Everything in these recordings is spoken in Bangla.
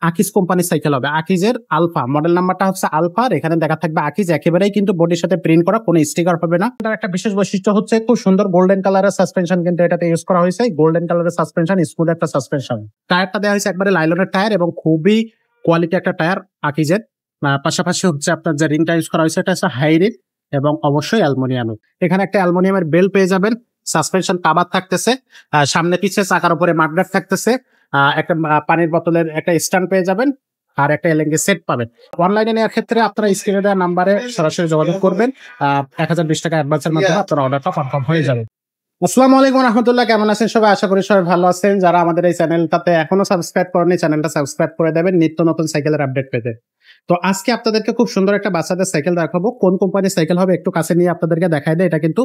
আকিজ কোম্পানির সাইকেল হবে, আকিজের আলফা মডেল নাম্বারটা হচ্ছে আলফা। এখানে দেখা থাকবে আকিজ, একেবারেই কিন্তু বডির সাথে প্রিন্ট করা, কোনো স্টিকার হবে না। তার একটা বিশেষ বৈশিষ্ট্য হচ্ছে খুব সুন্দর গোল্ডেন কালারের সাসপেনশন কিন্তু এটাতে ইউজ করা হয়েছে। গোল্ডেন কালারের সাসপেনশন, স্মুথ একটা সাসপেনশন। টায়ারটা দেওয়া হয়েছে একবারে লাইলনের টায়ার এবং খুবই কোয়ালিটি একটা টায়ার আকিজের। পাশাপাশি হচ্ছে আপনার যে রিংটা ইউজ করা হয়েছে এটা হচ্ছে হাই রিং এবং অবশ্যই অ্যালুমিনিয়ামের। এখানে একটা অ্যালুমিনিয়ামের বেল পেয়ে যাবেন। সাসপেনশন কাভার থাকতেছে, সামনে পিছে চাকার উপরে মাডগার্ড থাকতেছে, একটা পানির বোতলের একটা স্ট্যান্ড পেয়ে যাবেন আর একটা এলএনজি সেট পাবেন। অনলাইনে নেওয়ার ক্ষেত্রে আপনারা স্ক্রিনে দেওয়া নাম্বারে সরাসরি যোগাযোগ করবেন। 1020 টাকা অ্যাডভান্সের মাধ্যমে আপনার অর্ডারটা কনফার্ম হয়ে যাবে। আসসালামু আলাইকুম রহমতুল্লাহ, কেমন আছেন সবাই? আশা করি সবাই ভালো আছেন। যারা আমাদের এই চ্যানেলটাতে এখনো সাবস্ক্রাইব করেনি, চ্যানেলটা সাবস্ক্রাইব করে দেবেন নিত্য নতুন সাইকেলের আপডেট পেতে। তো আজকে আপনাদেরকে খুব সুন্দর একটা বাচ্চাদের সাইকেল দেখাবো। কোন কোম্পানির সাইকেল হবে একটু কাছে নিয়ে আপনাদেরকে দেখাই দেয়। এটা কিন্তু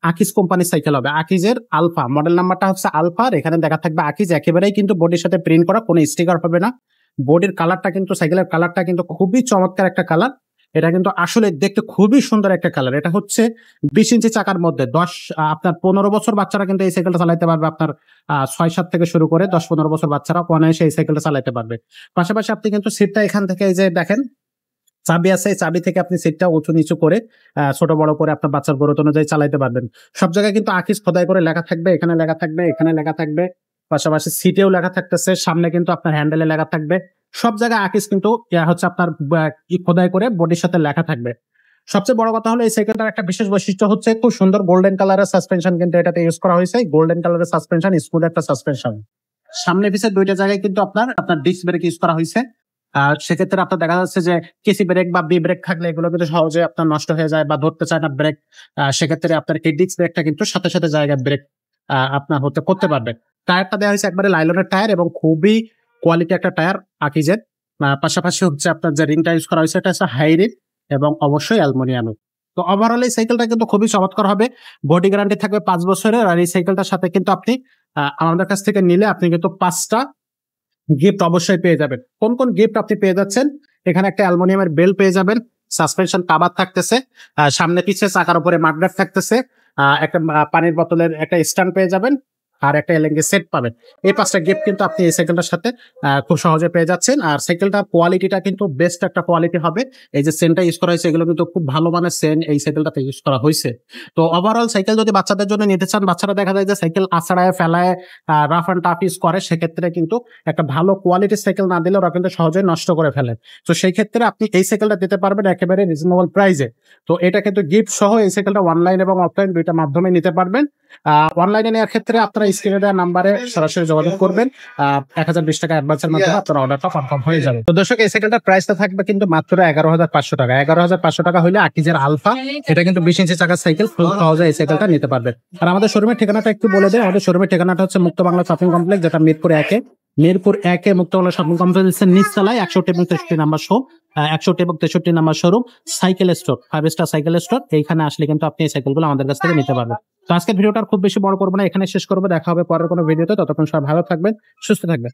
আকিজ কোম্পানির সাইকেল হবে, আকিজের আলফা মডেল নাম্বারটা হচ্ছে আলফা। এখানে দেখা থাকবে আকিজ, একেবারেই কিন্তু বডির সাথে প্রিন্ট করা, কোনো স্টিকার হবে না। বডির কালারটা কিন্তু, সাইকেলের কালারটা কিন্তু খুবই চমৎকার একটা কালার। এটা কিন্তু আসলে দেখতে খুবই সুন্দর একটা কালার। এটা হচ্ছে 20 ইঞ্চি চাকার মধ্যে আপনার 15 বছর বাচ্চারা কিন্তু এই সাইকেলটা চালাতে পারবে। আপনার 6-7 থেকে শুরু করে 10-15 বছর বাচ্চারা অনায়াসে এই সাইকেলটা চালাতে পারবে। পাশাপাশি আপনি কিন্তু সিটটা এখান থেকে এই যে দেখেন চাবি আছে, এই চাবি থেকে আপনি সিটটা উঁচু নিচু করে ছোট বড় করে আপনার বাচ্চার গ্রোথ অনুযায়ী চালাতে পারবেন। সব জায়গায় কিন্তু আকিজ খোদাই করে লেখা থাকবে, এখানে লেখা থাকবে, এখানে লেখা থাকবে, পাশাপাশি সিটেও লেখা থাকতেছে, সামনে কিন্তু আপনার হ্যান্ডেলে লেখা থাকবে। সব জায়গায় আকিজ কিন্তু হচ্ছে আপনার খোদাই করে বডির সাথে লেখা থাকবে। সবচেয়ে বড় কথা হলো এই সাইকেলটার একটা বিশেষ বৈশিষ্ট্য হচ্ছে খুব সুন্দর গোল্ডেন কালারের সাসপেনশন কিন্তু এটাতে ইউজ করা হয়েছে। গোল্ডেন কালারের সাসপেনশন, স্মুথ একটা সাসপেনশন। সামনে পিছে দুইটা জায়গায় কিন্তু আপনার ডিস্ক ব্রেক ইউজ করা হয়েছে। সেক্ষেত্রে আপনার দেখা যাচ্ছে যে কেসি ব্রেক বা বি ব্রেক থাকলে এগুলো কিন্তু সহজে আপনার নষ্ট হয়ে যায় বা ধরতে চায় না ব্রেক। সেক্ষেত্রে আপনার এই ডিস্ক ব্রেকটা কিন্তু সাথে সাথে জায়গায় ব্রেক আপনার করতে পারবেন। টায়ারটা দেওয়া হয়েছে একবারে লাইলনের টায়ার এবং খুবই কোয়ালিটি একটা টায়ার আকিজের। পাশাপাশি হচ্ছে আপনার যে রিংটা ইউজ করা হয়েছে এটা হচ্ছে হাই রিং এবং অবশ্যই অ্যালুমিনিয়ামের। তো ওভারঅল এই সাইকেলটা কিন্তু খুবই চমৎকার হবে। বডি গ্যারান্টি থাকবে 5 বছরের। আর এই সাইকেলটার সাথে কিন্তু আপনি আমাদের কাছ থেকে নিলে আপনি কিন্তু 5টা গিফট অবশ্যই পেয়ে যাবেন। কোন কোন গিফট আপনি পেয়ে যাচ্ছেন? এখানে একটা অ্যালুমিনিয়ামের বেল পেয়ে যাবেন, সাসপেনশন কাভার থাকতেছে, সামনে পিছে চাকার উপরে মাডগার্ড থাকতেছে, একটা পানির বোতলের একটা স্ট্যান্ড পেয়ে যাবেন আর একটা এলএনজি সেট পাবেন। এই 5টা গিফট কিন্তু আপনি এই সাইকেলটার সাথে খুব সহজে পেয়ে যাচ্ছেন। আর সাইকেলটার কোয়ালিটিটা কিন্তু বেস্ট একটা কোয়ালিটি হবে। এই যে সেনটা ইউজ করা হয়েছে এগুলো কিন্তু খুব ভালো মানের সেন এই সাইকেলটাতে ইউজ করা হয়েছে। তো ওভারঅল সাইকেল যদি বাচ্চাদের জন্য নিতে চান, বাচ্চারা দেখা যায় যে সাইকেল আছড়ায় ফেলায় রাফ অ্যান্ড টাফ ইউজ করে, সেক্ষেত্রে কিন্তু একটা ভালো কোয়ালিটির সাইকেল না দিলে ওরা কিন্তু সহজেই নষ্ট করে ফেলে। তো সেই ক্ষেত্রে আপনি এই সাইকেলটা দিতে পারবেন একেবারে রিজনেবল প্রাইসে। তো এটা কিন্তু গিফট সহ এই সাইকেলটা অনলাইন এবং অফলাইন দুইটা মাধ্যমে নিতে পারবেন। অনলাইনে নেওয়ার ক্ষেত্রে আপনারা স্ক্রিনে দেওয়া নাম্বারে সরাসরি যোগাযোগ করবেন। 1020 টাকা অ্যাডভান্সের মাধ্যমে আপনার অর্ডারটা কনফার্ম হয়ে যাবে। তো দর্শক, এই সাইকেলটার প্রাইসটা থাকবে কিন্তু মাত্র 11,500 টাকা। 11,500 টাকা হইলে আকিজের আলফা, এটা কিন্তু 20 ইঞ্চি চাকার সাইকেল, খুব সহজে এই সাইকেলটা নিতে পারবেন। আর আমাদের শোরুমের ঠিকানাটা একটু বলে দেয়। আমাদের শোরুমের ঠিকানাটা হচ্ছে মুক্ত বাংলা শপিং কমপ্লেক্স, যেটা মিরপুর 1 মুক্ত বাংলা শপিং কমপ্লেক্সের নিচতলায় 61 এবং 63 নাম্বার শো, 61 এবং 63 number showroom, cycle store, 5 star cycle store. এইখানে আসলে কিন্তু আপনি এই সাইকেলগুলো আমাদের কাছ থেকে নিতে পারবেন। তো আজকের ভিডিওটা খুব বেশি বড় করবো না, এখানে শেষ করবো। দেখা হবে পরের কোনো ভিডিওতে। ততক্ষণ সবাই ভালো থাকবেন, সুস্থ থাকবেন।